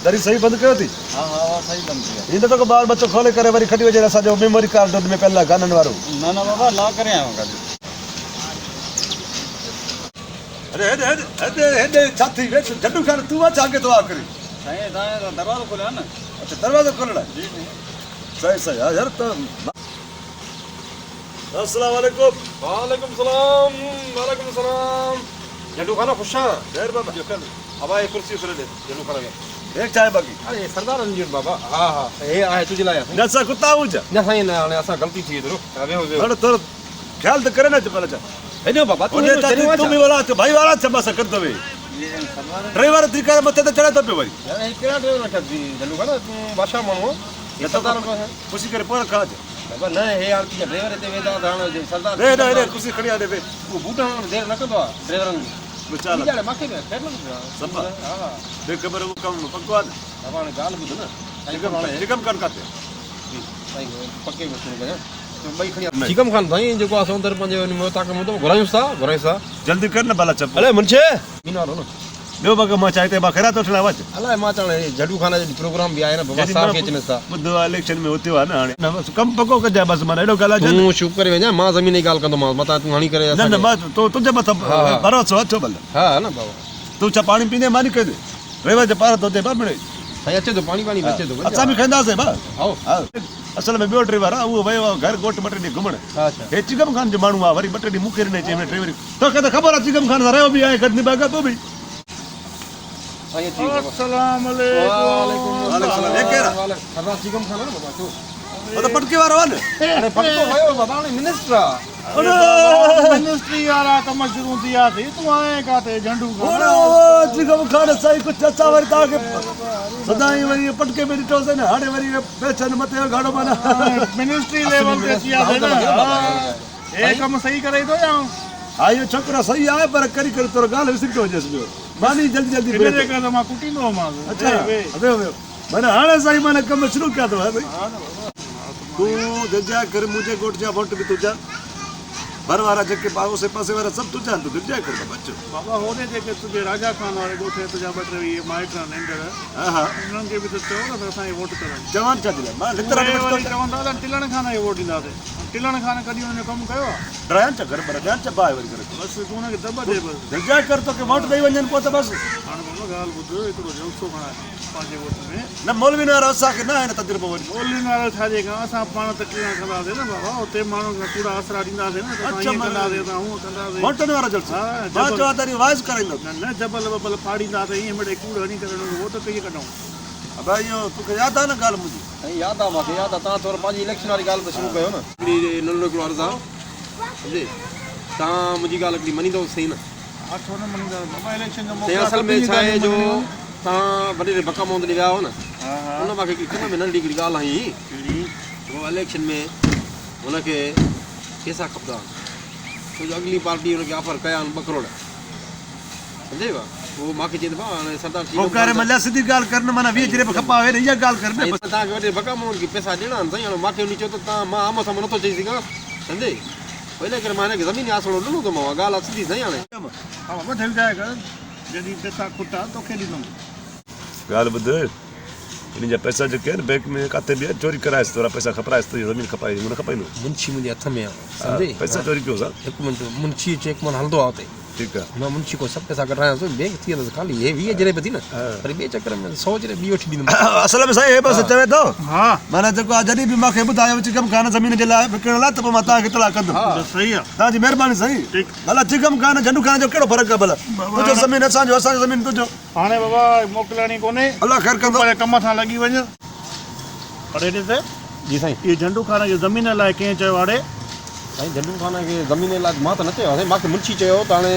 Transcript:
दरी सही बंद कयो थी? हाँ हाँ सही बंद किया। इन तो बाल बच्चों खोले करे वरी खटी वजे असांजो मेमोरी कार्ड में पहला गानन वारो। ना ना बाबा ला करे आयो गाड़ी। अरे हेडे छाती वेच जड्डू खान तू आ आगे तो आ करी। साईं दाए दरवाजा खोला ना। अच्छा दरवाजा खोलना जी जी। सही यार तो अस्सलाम वालेकुम। वालेकुम सलाम। वालेकुम सलाम। जड्डू खाना खुशा खैर बाबा जो कर अब आए कुर्सी पर ले जड्डू खाना के एक चाय बाकी अरे सरदार रंजीत बाबा हां हां हे आए तुझे लाया नसा कुत्ता हुजा ना साईं ना असा गलती थी इधर अबे हो थोड़ा तो ख्याल तो करे ना चपला चा हेलो बाबा तू भी वाला तो भाई वाला छबा कर दो वे ये सरदार ड्राइवर तरीका मते तो चढ़े तो पे भाई यार ये केड़ा ड्राइवर रखा दी जड्डू खाना तू भाषा मानो ये सरदार को है खुशी करे पर खा जा बाबा ना हे यार की ड्राइवर ते वेदा दाना जो सरदार रे खुशी खड़ी आ दे बे वो बूटा देर न कर दो ड्राइवर चल जाले माके में कर लो सब हां देख खबर वो कम पकवान बाबा ने गाल बुध ना चिकम कर काते साईं पक्के में शुरू करे तो भाई खणी चिकम खान भाई जो को सौंदर पंजे में ताक में तो घुरायूं जल्दी कर ना बाला चप अले मुनछे मीना रो ना लो बग म चाहते बा खरा तो ठला वच अला मा चले जड्डू खाना जो प्रोग्राम भी आए ना बाबा साहब के चने सा बुध इलेक्शन में होते हुआ ना ना बस कम पको कर जा बस मन एडो गला जा तू चुप करे वञा मां जमीन की गाल कंदो मां मता तू हाणी करे ना ना मैं तो तुझे मत भरोसो अचो बल हां ना बाबा तू चा पानी पीने मानी कर दे रेवा जे पार तो दे पर बड़े भाई अच्छे तो पानी बचे तो अच्छा भी खंदा से बा आओ असल में बियो ड्राइवर आ वो भाई घर गोट बटनी घुमण अच्छा हे चिकम खान जो मानू आ वरी बटनी मुखेर ने चे में ड्राइवर तो कहता खबर है चिकम खान रहो भी आए करनी बागा तो भी ये ठीक है अस्सलाम वालेकुम सलाम ये केरा सरदार चिकम खाना ना बाबा तो पटके वाला वाले अरे पक्को भयो बाबा ने मिनिस्टर अरे मिनिस्ट्री वाला कम शुरू दिया थी तू आए काते झंडू ओरे चिकम खान सही कुछ अच्छा वरी ता के सदाई वरी पटके में डिटो से ना हाडे वरी पेचन मते गाड़ो बना मिनिस्ट्री लेवल पे किया थे ना ये कम सही करे तो या आयो छोकरा सही आए पर करी तोर गाल विसिट हो जसबो मानी जल्दी मेरे का तो मा कुटी नो मा अच्छा अबे मैंने हाणे सही माने कम शुरू किया तो है भाई तू जजा कर मुझे गोट जा वोट भी तुझा भर वाला जके पासे पासे वाला सब तुझा तू जजा कर बच्चो बाबा होने दे के तुझे राजा खान वाले गोठे तुझा बट रही है माइट्रा नेंडर हां उन्हन के भी तो चो ना असा ये वोट कर जवान छा दिला मां लितर तो जवान दादा टिलन खान ये वोट दिंदा थे टिलन खान कदी उन्हें कम कयो ड्रायन च घर पर ध्यान च बाय वरी करे बस तू ना के दबा दे बस जजा कर तो के वोट दई वंजन को तो बस हां बाबा गाल बुध इतो जलसो खणा पांचे वोट में न मौलवी ना रसा के ना है तजुर्बो वरी बोली ना छाजे का असा पाण तकलीफ कंदा थे ना बाबा ओते माण्हू का पूरा असरा दिंदा थे ना तो ये कंदा थे तो हूं कंदा थे वोट वाला जलसा हां बात जो तारी वाइस करेंदो न जबल बबल फाड़ींदा थे ये मडे कूड़ हणी करण वो तो कई कढाऊं अब यो तू के याद आ ना गाल मुजी नहीं याद आ माके याद आ ता तोर पाजी इलेक्शन वाली गाल तो शुरू कयो ना नल्लो को अर्जा समझे ता मुजी गाल अगली मनी तो सही ना आ छोने मनी दा बाबा इलेक्शन जो ते असल में छाए जो ता बड़े रे बका मोंद लिया हो ना हां हां उन माके की में नंडी की गाल आई वो इलेक्शन में उनके कैसा खपदा तो अगली पार्टी उनके ऑफर कया 2 करोड़ समझे बा वो माके चेत बा सरदार वो करे मल्ला सीधी गाल करने माना 20 जरे खपावे या गाल करने ता के वडे बका मोंद की पैसा देना सही माके नीचे तो ता मा आम सम न तो चई सिगा समझे पहले कर माने के जमीन आसलो नु तो मा गाल सीधी सही आने हां बाबा ढल जाएगा यदि पैसा खुटा तो खेली दूं गाल बुध इन जा पैसा जो के बैंक में खाते भी चोरी कराए तोरा पैसा खपराए तो जमीन खपाई मुन खपाई नो मुंशी मुझे हथ में समझे पैसा चोरी क्यों सा एक मिनट मुंशी चेक मन हलदो आते ठीक है ना मुंशी को सब पैसा कटराया तो बैंक थी खाली ये 20 जरे पे थी ना पर बे चक्कर में 100 जरे बी उठी दी असल में सही है बस चवे तो हां माने जको जदी भी माखे बुधायो चिकम खान जमीन जे ला विकण ला त माता के तला कंद सही है ताजी मेहरबानी सही ठीक भला चिकम खान झंडू खान जो केड़ो फर्क है भला तुझो जमीन असा जमीन तुझो हाने बाबा मोकलानी कोने अल्लाह खैर कंदो पर कम था लगी वने पर एडे से जी साईं ये झंडू खाना जो जमीन लाए के चयो आड़े साईं झंडू खाना के जमीन लाइ मां त न चयो मां मुंशी चयो त हाणे